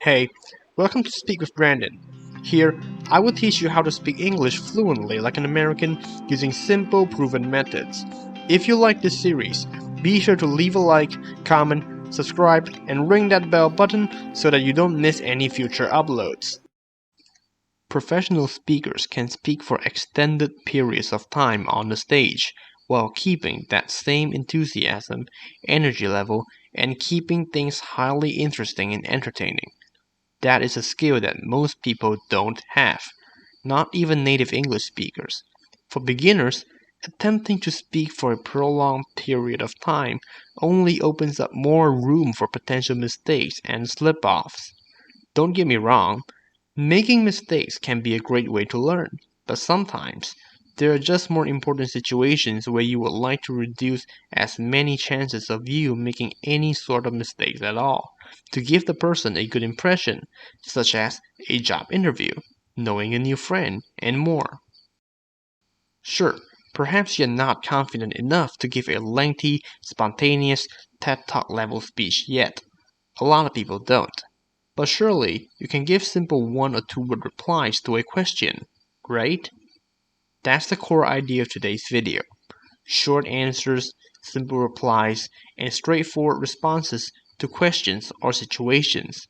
Hey, welcome to Speak with Brandon. Here, I will teach you how to speak English fluently like an American using simple, proven methods. If you like this series, be sure to leave a like, comment, subscribe, and ring that bell button so that you don't miss any future uploads. Professional speakers can speak for extended periods of time on the stage while keeping that same enthusiasm, energy level, and keeping things highly interesting and entertaining. That is a skill that most people don't have, not even native English speakers. For beginners, attempting to speak for a prolonged period of time only opens up more room for potential mistakes and slip-offs. Don't get me wrong, making mistakes can be a great way to learn, but sometimes there are just more important situations where you would like to reduce as many chances of you making any sort of mistakes at all, to give the person a good impression, such as a job interview, knowing a new friend, and more. Sure, perhaps you're not confident enough to give a lengthy, spontaneous TED Talk level speech yet. A lot of people don't. But surely you can give simple one or two word replies to a question, right? That's the core idea of today's video. Short answers, simple replies, and straightforward responses to questions or situations.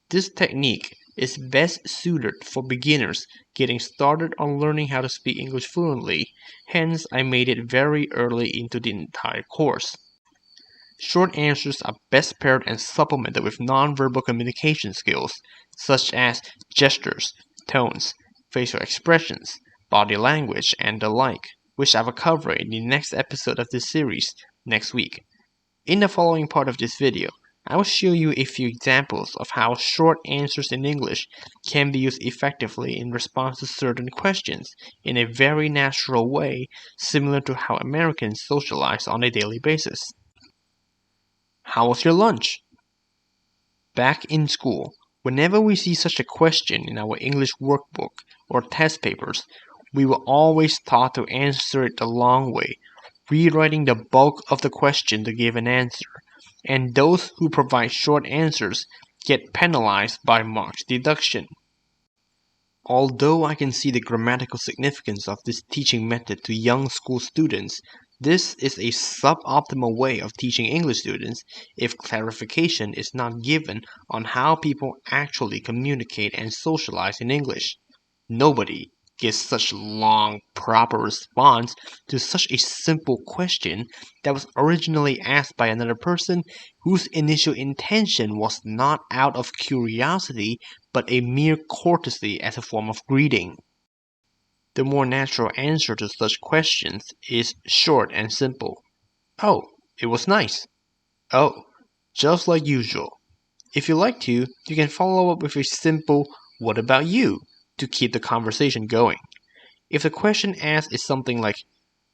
This technique is best suited for beginners getting started on learning how to speak English fluently, hence I made it very early into the entire course. Short answers are best paired and supplemented with nonverbal communication skills, such as gestures, tones, facial expressions, body language, and the like, which I will cover in the next episode of this series next week. In the following part of this video, I will show you a few examples of how short answers in English can be used effectively in response to certain questions in a very natural way, similar to how Americans socialize on a daily basis. How was your lunch? Back in school, whenever we see such a question in our English workbook or test papers, we were always taught to answer it the long way, rewriting the bulk of the question to give an answer, and those who provide short answers get penalized by marks deduction. Although I can see the grammatical significance of this teaching method to young school students, this is a suboptimal way of teaching English students if clarification is not given on how people actually communicate and socialize in English. Nobody gives such long, proper response to such a simple question that was originally asked by another person whose initial intention was not out of curiosity but a mere courtesy as a form of greeting. The more natural answer to such questions is short and simple. Oh, it was nice. Oh, just like usual. If you like to, you can follow up with a simple, what about you, to keep the conversation going. If the question asked is something like,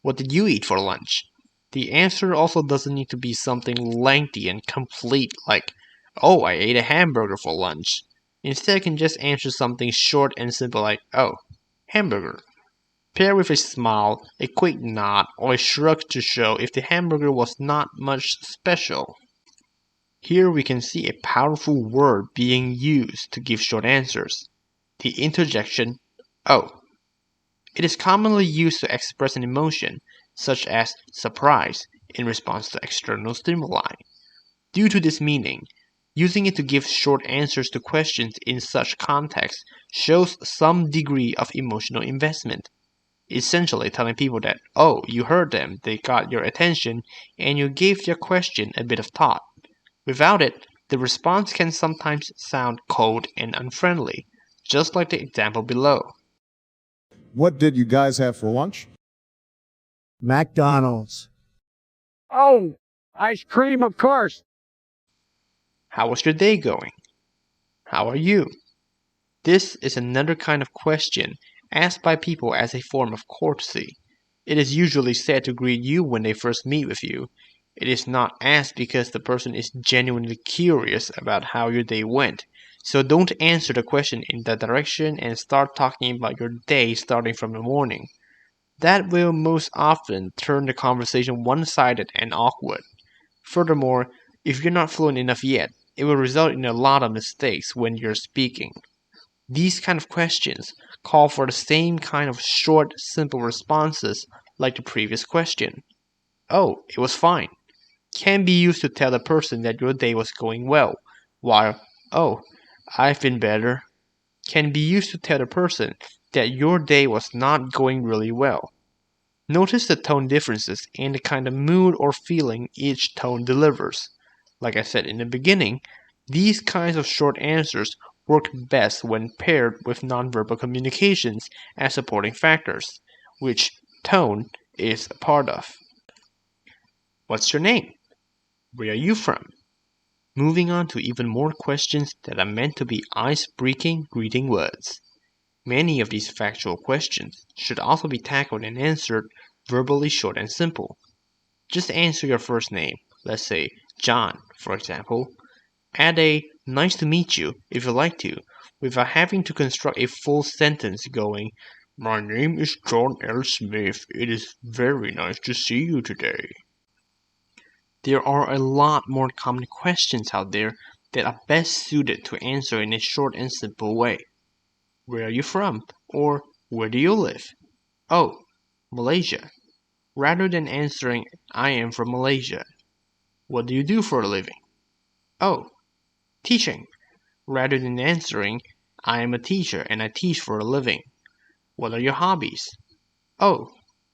what did you eat for lunch? The answer also doesn't need to be something lengthy and complete like, oh, I ate a hamburger for lunch. Instead, you can just answer something short and simple like, oh, hamburger. Pair with a smile, a quick nod, or a shrug to show if the hamburger was not much special. Here we can see a powerful word being used to give short answers. The interjection, oh. It is commonly used to express an emotion, such as surprise, in response to external stimuli. Due to this meaning, using it to give short answers to questions in such context shows some degree of emotional investment. Essentially telling people that, oh, you heard them, they got your attention, and you gave their question a bit of thought. Without it, the response can sometimes sound cold and unfriendly, just like the example below. What did you guys have for lunch? McDonald's. Oh, ice cream, of course. How was your day going? How are you? This is another kind of question asked by people as a form of courtesy. It is usually said to greet you when they first meet with you. It is not asked because the person is genuinely curious about how your day went. So don't answer the question in that direction and start talking about your day starting from the morning. That will most often turn the conversation one-sided and awkward. Furthermore, if you're not fluent enough yet, it will result in a lot of mistakes when you're speaking. These kind of questions call for the same kind of short, simple responses like the previous question. Oh, it was fine can be used to tell the person that your day was going well, while, oh, I've been better, can be used to tell the person that your day was not going really well. Notice the tone differences and the kind of mood or feeling each tone delivers. Like I said in the beginning, these kinds of short answers work best when paired with nonverbal communications as supporting factors, which tone is a part of. What's your name? Where are you from? Moving on to even more questions that are meant to be ice-breaking greeting words. Many of these factual questions should also be tackled and answered verbally short and simple. Just answer your first name, let's say John, for example. Add a nice to meet you if you like to, without having to construct a full sentence going, my name is John L. Smith. It is very nice to see you today. There are a lot more common questions out there that are best suited to answer in a short and simple way. Where are you from? Or where do you live? Oh, Malaysia. Rather than answering, I am from Malaysia. What do you do for a living? Oh, teaching. Rather than answering, I am a teacher and I teach for a living. What are your hobbies? Oh,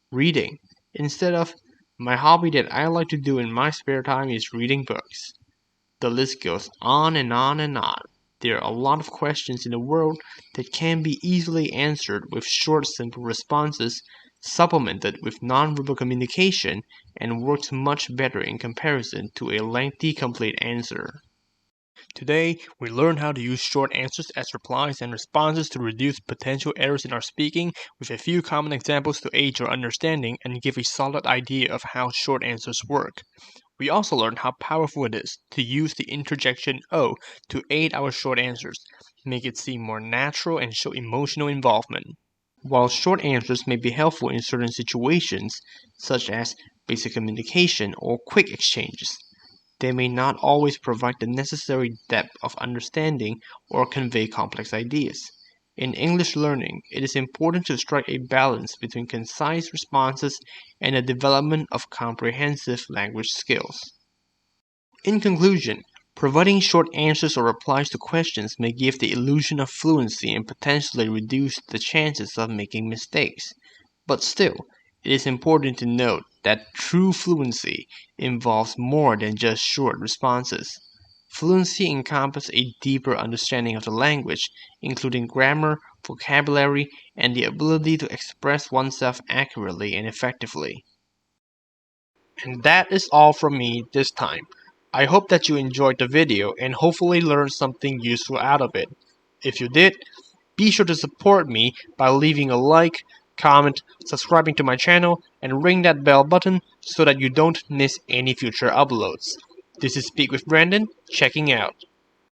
reading. Instead of, my hobby that I like to do in my spare time is reading books. The list goes on and on and on. There are a lot of questions in the world that can be easily answered with short, simple responses, supplemented with nonverbal communication, and works much better in comparison to a lengthy, complete answer. Today, we learned how to use short answers as replies and responses to reduce potential errors in our speaking, with a few common examples to aid your understanding and give a solid idea of how short answers work. We also learned how powerful it is to use the interjection "oh" to aid our short answers, make it seem more natural and show emotional involvement. While short answers may be helpful in certain situations, such as basic communication or quick exchanges, they may not always provide the necessary depth of understanding or convey complex ideas. In English learning, it is important to strike a balance between concise responses and the development of comprehensive language skills. In conclusion, providing short answers or replies to questions may give the illusion of fluency and potentially reduce the chances of making mistakes. But still, it is important to note that true fluency involves more than just short responses. Fluency encompasses a deeper understanding of the language, including grammar, vocabulary, and the ability to express oneself accurately and effectively. And that is all from me this time. I hope that you enjoyed the video and hopefully learned something useful out of it. If you did, be sure to support me by leaving a like, comment, subscribing to my channel, and ring that bell button so that you don't miss any future uploads. This is Speak with Brandon, checking out.